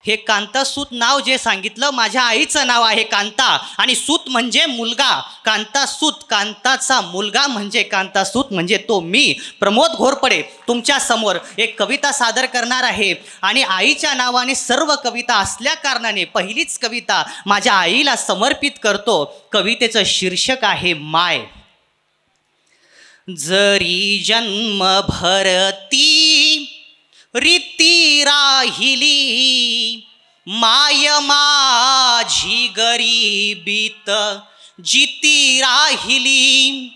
हे कांतासूत नाव जे सांगितलं, माझ्या आईचं नाव आहे कांता आणि सूत म्हणजे मुलगा. कांतासूत, कांताचा मुलगा म्हणजे कांतासूत, म्हणजे तो मी प्रमोद घोरपडे तुमच्या समोर एक कविता सादर करणार आहे. आणि आईच्या नावाने सर्व कविता असल्या कारणाने पहिलीच कविता माझ्या आईला समर्पित करतो. कवितेचं शीर्षक आहे माय. जरी जन्मभर ती रीती राहिली, माय माझी गरिबीत जिती राहिली.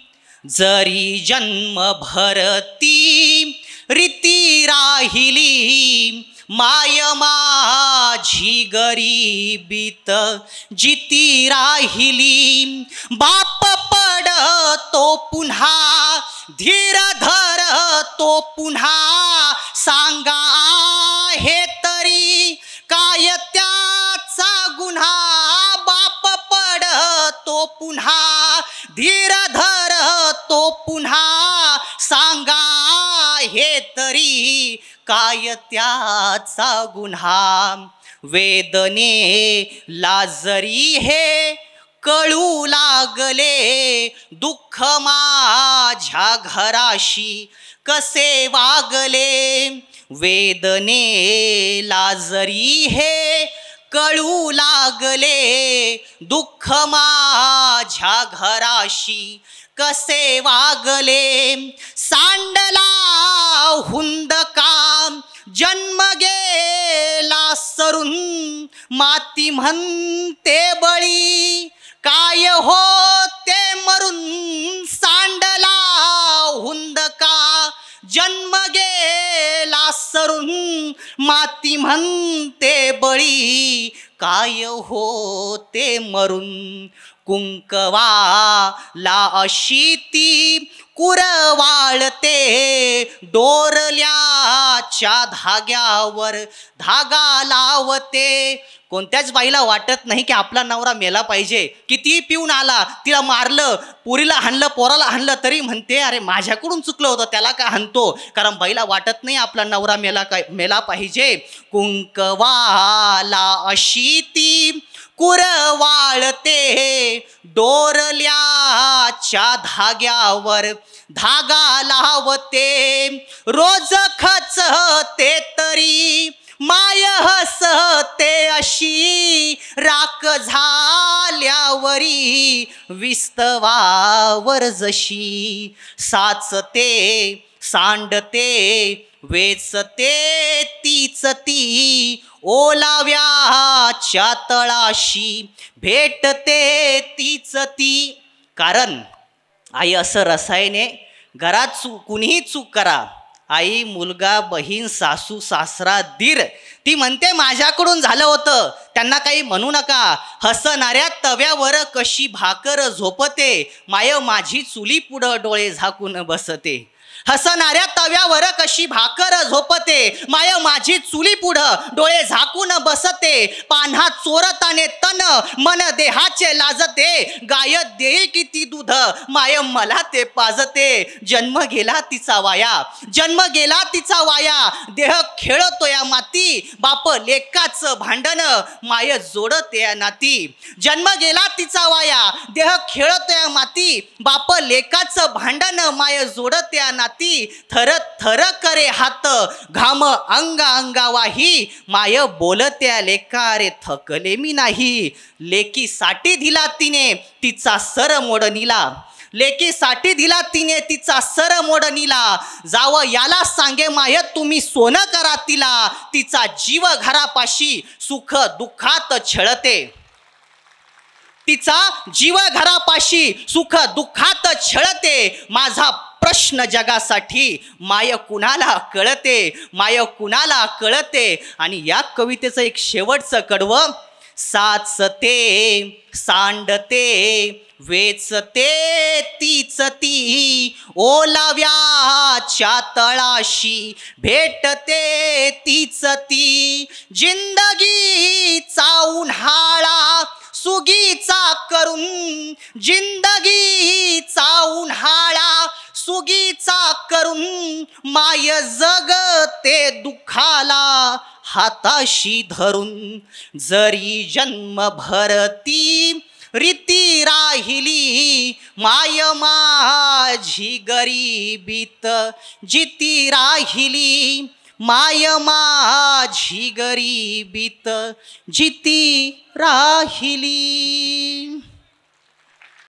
जरी जन्मभर ती रीती राहिली, माय माझी गरिबीत जिती राहिली. बाप पडतो पुन्हा, धीर धरतो पुन्हा, सांगा हे तरी काय त्याचा गुन्हा. बाप पडतो पुन्हा, धीर धरतो पुन्हा, सांगा हे तरी काय त्याचा गुन्हा. वेदने लाजरी हे कळू लागले, दुःख माझ्या घराशी कसे वागले. वेदने लाजरी हे कळू लागले, दुःख माझ्या घराशी कसे वागले. सांडला हुंदका जन्म गेला सरून, माती म्हणते बळी काय होते मरून. सांडला हुंदका जन्म गेला सरून, माती म्हणते बळी काय होते मरून. कुंकवाला अशी ती कुरवाळते, डोरल्याच्या धाग्यावर धागा लावते. कोणत्याच बाईला वाटत नाही की आपला नवरा मेला पाहिजे. कितीही पिऊन आला, तिला मारलं, पुरीला हाणलं, पोराला हाणलं, तरी म्हणते अरे माझ्याकडून चुकलं होतं, त्याला का हाणतो. कारण बाईला वाटत नाही आपला नवरा मेला पाहिजे. कुंकवाला अशी ती कुरवाळते, डोरल्याच्या धाग्यावर धागा लावते. रोज खचते तरी माय हसते अशी, राख झाल्यावरी विस्तवावर जशी. साचते सांडते वेचते तीच ती, ओलाव्याच्या तळाशी भेटते तीच ती. कारण आई असं रसायने घरात कुणीही चूक करा, आई मुलगा बहीण सासू सासरा दीर, ती म्हणते माझ्याकडून झालं होतं, त्यांना काही म्हणू नका. हसणाऱ्या तव्यावर कशी भाकर झोपते, माय माझी चुली पुढं डोळे झाकून बसते. हसणाऱ्या तव्यावर कशी भाकर झोपते, माय माझी चुली पुढं डोळे झाकून बसते. पान्हा चोरताने तन मन देहाचे लाजते, गाय देई किती दूध माय मला ते पाजते. जन्म गेला तिचा वाया, जन्म गेला तिचा वाया, देह खेळतो या माती, बाप लेकाचं भांडण माय जोडते या नाती. जन्म गेला तिचा वाया, देह खेळतो या माती, बाप लेकाचं भांडण माय जोडते या नाती. थर थर करे हात घाम अंगा अंगावाही, माय बोलत्या लेका रे थकले मी नाही. लेकीसाठी दिला तिने तिचा सर मोडणीला, लेकीसाठी दिला तिने तिचा सर मोडणीला. जाव याला सांगे माय तुम्ही सोनं करा तिला, तिचा जीव घरापाशी सुख दुःखात छळते. तिचा जीव घरापाशी सुख दुःखात छळते. माझा प्रश्न जगासाठी माय कुणाला कळते, माय कुणाला कळते. आणि या कवितेचं एक शेवटचं कडवं, साचते सांडते वेचते तीच ती, ओलाव्याच्या तळाशी भेटते तीच ती. जिंदगीचा उन्हाळा सुगीचा करून, जिंदगीचा उन्हाळा सुगीचा करून, माय जगते दुःखाला हाताशी धरून, जरी जन्मभर ती रीती राहिली, माय माझी गरिबीत जिती राहिली, माय माझी गरिबीत जिती राहिली.